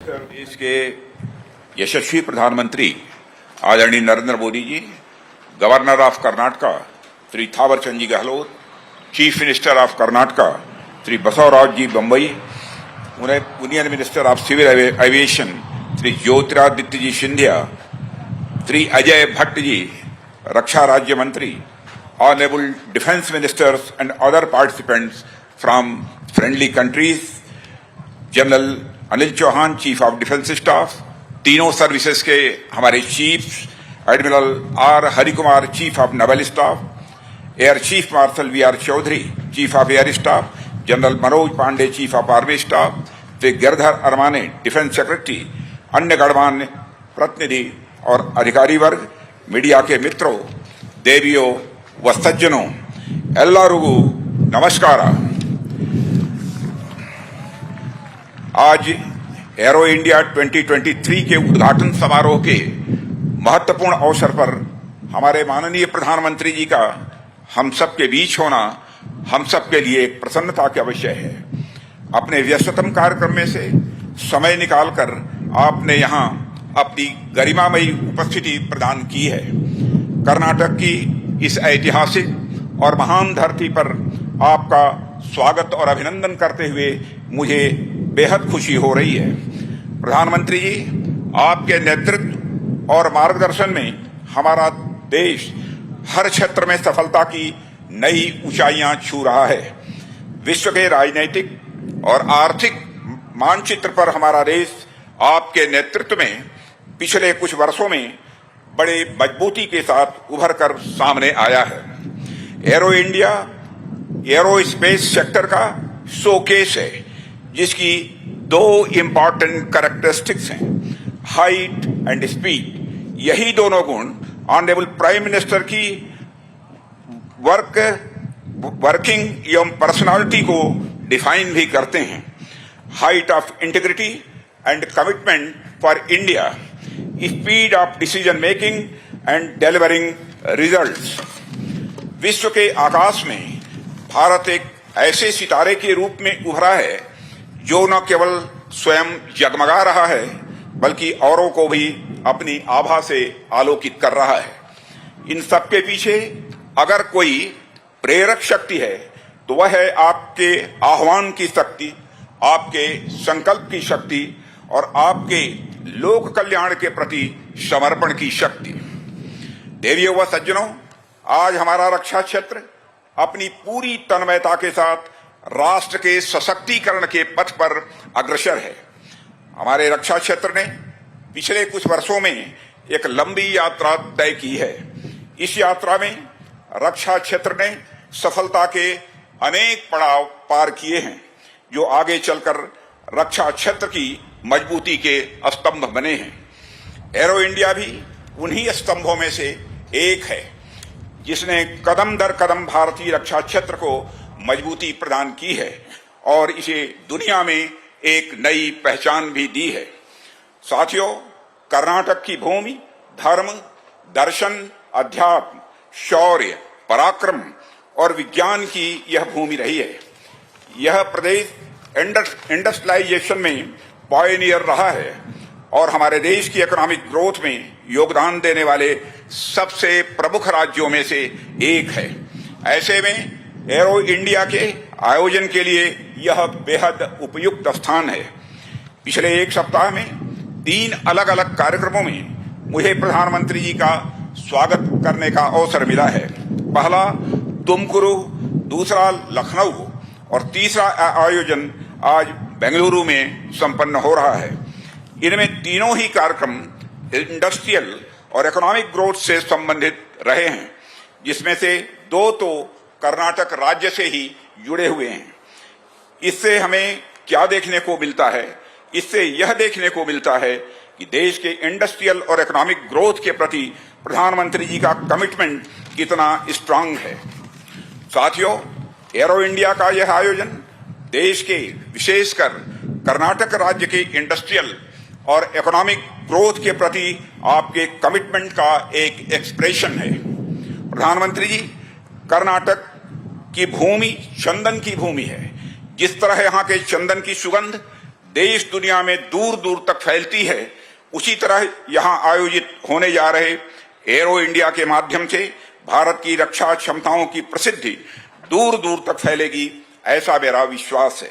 देश के यशस्वी प्रधानमंत्री आदरणीय Narendra Modi ji, governor of Karnataka Shri Thawarchand ji Gehlot, chief minister of Karnataka Shri Basavaraj ji Bommai, उन्हें union minister of civil aviation Shri Jyotiraditya ji Scindia, Shri Ajay Bhatt ji रक्षा राज्य मंत्री, honourable defence ministers and other participants from friendly countries, general Anil Chauhan chief of defence staff, तीनों सर्विसेज के हमारे chief, admiral R Harikumar chief of naval staff, air chief marshal V R Chaudhari chief of air staff, general Manoj Pande chief of army staff, Shri Giridhar Aramane defence secretary, अन्य गणमान्य प्रतिनिधि और अधिकारी वर्ग, media के मित्रों, देवियों व सज्जनों, एल्लारुगु नमस्कार। आज एरो इंडिया 2023 के उद्घाटन समारोह के महत्वपूर्ण अवसर पर हमारे माननीय प्रधानमंत्री जी का हम सब के बीच होना हम सब के लिए एक प्रसन्नता का विषय है। अपने व्यस्ततम कार्यक्रम में से समय निकालकर आपने यहाँ अपनी गरिमामयी उपस्थिति प्रदान की है। कर्नाटक की इस ऐतिहासिक और महान धरती पर आपका स्वागत और अभिनंदन करते हुए मुझे बेहद खुशी हो रही है। प्रधानमंत्री जी, आपके नेतृत्व और मार्गदर्शन में हमारा देश हर क्षेत्र में सफलता की नई ऊंचाइयां छू रहा है। विश्व के राजनीतिक और आर्थिक मानचित्र पर हमारा देश आपके नेतृत्व में पिछले कुछ वर्षों में बड़े मजबूती के साथ उभर कर सामने आया है। Arrow India arrow space sector का शोकेस है, जिसकी दो इंपॉर्टेंट कैरेक्टरिस्टिक्स हैं, हाइट एंड स्पीड। यही दोनों गुण ऑनरेबल प्राइम मिनिस्टर की वर्किंग एवं पर्सनालिटी को डिफाइन भी करते हैं। Height of integrity and commitment for India, speed of decision making and delivering results. विश्व के आकाश में भारत एक ऐसे सितारे के रूप में उभरा है जो न केवल स्वयं जगमगा रहा है बल्कि औरों को भी अपनी आभा से आलोकित कर रहा है। इन सबके पीछे अगर कोई प्रेरक शक्ति है तो वह है आपके आह्वान की शक्ति, आपके संकल्प की शक्ति और आपके लोक कल्याण के प्रति समर्पण की शक्ति। देवियों व सज्जनों, आज हमारा रक्षा क्षेत्र अपनी पूरी तन्मयता के साथ राष्ट्र के सशक्तिकरण के पथ पर अग्रसर है। हमारे रक्षा क्षेत्र ने पिछले कुछ वर्षों में एक लंबी यात्रा तय की है। इस यात्रा में रक्षा क्षेत्र ने सफलता के अनेक पड़ाव पार किए हैं, जो आगे चलकर रक्षा क्षेत्र की मजबूती के स्तंभ बने हैं। एरो इंडिया भी उन्हीं स्तंभों में से एक है, जिसने कदम दर कदम भारतीय रक्षा क्षेत्र को मजबूती प्रदान की है और इसे दुनिया में एक नई पहचान भी दी है। साथियों, कर्नाटक की भूमि धर्म, दर्शन, अध्यात्म, शौर्य, पराक्रम और विज्ञान की यह भूमि रही है। यह प्रदेश इंडस्ट्रियलाइजेशन में पायनियर रहा है और हमारे देश की इकोनॉमिक ग्रोथ में योगदान देने वाले सबसे प्रमुख राज्यों में से एक है। ऐसे में एरो इंडिया के आयोजन के लिए यह बेहद उपयुक्त स्थान है। पिछले एक सप्ताह में 3 अलग अलग कार्यक्रमों में मुझे प्रधानमंत्री जी का स्वागत करने का अवसर मिला है। पहला तुमकुरु, दूसरा लखनऊ और तीसरा आयोजन आज बेंगलुरु में संपन्न हो रहा है। इनमें तीनों ही कार्यक्रम इंडस्ट्रियल और इकोनॉमिक ग्रोथ से संबंधित रहे हैं, जिसमें से 2 तो कर्नाटक राज्य से ही जुड़े हुए हैं। इससे हमें क्या देखने को मिलता है? इससे यह देखने को मिलता है कि देश के इंडस्ट्रियल और इकोनॉमिक ग्रोथ के प्रति प्रधानमंत्री जी का कमिटमेंट कितना स्ट्रांग है। साथियों, एरो इंडिया का यह आयोजन देश के, विशेषकर कर्नाटक राज्य के इंडस्ट्रियल और इकोनॉमिक ग्रोथ के प्रति आपके कमिटमेंट का एक एक्सप्रेशन है। प्रधानमंत्री जी, कर्नाटक की भूमि चंदन की भूमि है। जिस तरह यहाँ के चंदन की सुगंध देश दुनिया में दूर दूर तक फैलती है, उसी तरह यहां आयोजित होने जा रहे एरो इंडिया के माध्यम से भारत की रक्षा क्षमताओं की प्रसिद्धि दूर दूर तक फैलेगी, ऐसा मेरा विश्वास है।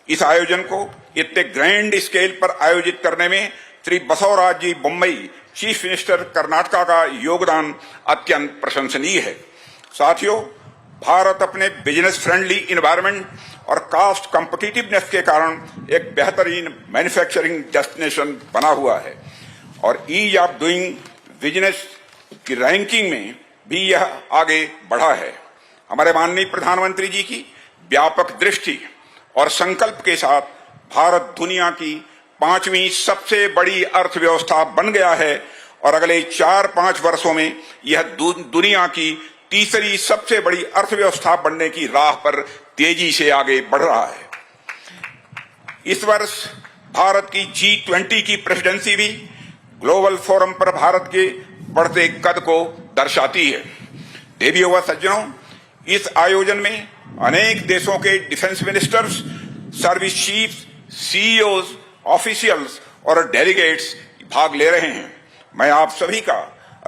इस आयोजन को इतने ग्रैंड स्केल पर आयोजित करने में श्री बसवराज जी बोम्मई, चीफ मिनिस्टर कर्नाटका का योगदान अत्यंत प्रशंसनीय है। साथियों, भारत अपने बिजनेस फ्रेंडली इन्वायरमेंट और कास्ट कॉम्पिटिटिवनेस के कारण एक बेहतरीन मैन्युफैक्चरिंग डेस्टिनेशन बना हुआ है और ईज ऑफ डूइंग बिजनेस की रैंकिंग में भी यह आगे बढ़ा है। हमारे माननीय प्रधानमंत्री जी की व्यापक दृष्टि और संकल्प के साथ भारत दुनिया की 5वीं सबसे बड़ी अर्थव्यवस्था बन गया है और अगले 4-5 वर्षों में यह दुनिया की तीसरी सबसे बड़ी अर्थव्यवस्था बनने की राह पर तेजी से आगे बढ़ रहा है। इस वर्ष भारत की G20 की प्रेसिडेंसी भी ग्लोबल फोरम पर भारत के बढ़ते कद को दर्शाती है। देवियों व सज्जनों, इस आयोजन में अनेक देशों के defence ministers, service chiefs, CEOs, officials और डेलीगेट्स भाग ले रहे हैं। मैं आप सभी का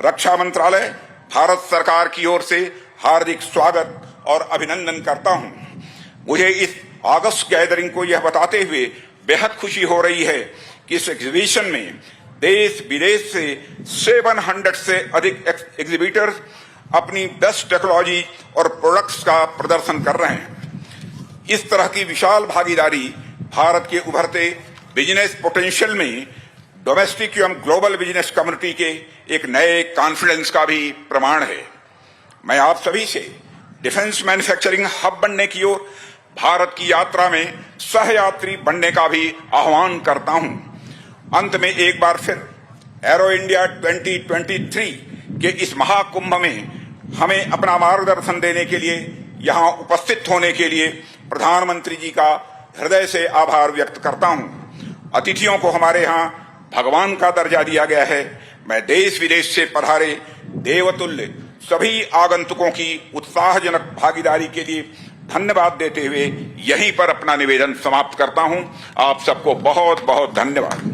रक्षा मंत्रालय, भारत सरकार की ओर से हार्दिक स्वागत और अभिनंदन करता हूं। मुझे इस अगस्त गैदरिंग को यह बताते हुए बेहद खुशी हो रही है कि इस एग्जीबिशन में देश विदेश से 700 से अधिक एग्जीबिटर्स अपनी बेस्ट टेक्नोलॉजी और प्रोडक्ट्स का प्रदर्शन कर रहे हैं। इस तरह की विशाल भागीदारी भारत के उभरते बिजनेस पोटेंशियल में डोमेस्टिक एवं ग्लोबल बिजनेस कम्युनिटी के एक नए कॉन्फिडेंस का भी प्रमाण है। मैं आप सभी से डिफेंस मैन्युफैक्चरिंग हब बनने की ओर भारत की यात्रा में सहयात्री बनने का भी आह्वान करता हूं। अंत में एक बार फिर एरो इंडिया 2023 के इस महाकुंभ में हमें अपना मार्गदर्शन देने के लिए, यहां उपस्थित होने के लिए प्रधानमंत्री जी का हृदय से आभार व्यक्त करता हूं। अतिथियों को हमारे यहां भगवान का दर्जा दिया गया है। मैं देश विदेश से पधारे देवतुल्य सभी आगंतुकों की उत्साहजनक भागीदारी के लिए धन्यवाद देते हुए यहीं पर अपना निवेदन समाप्त करता हूं। आप सबको बहुत बहुत धन्यवाद।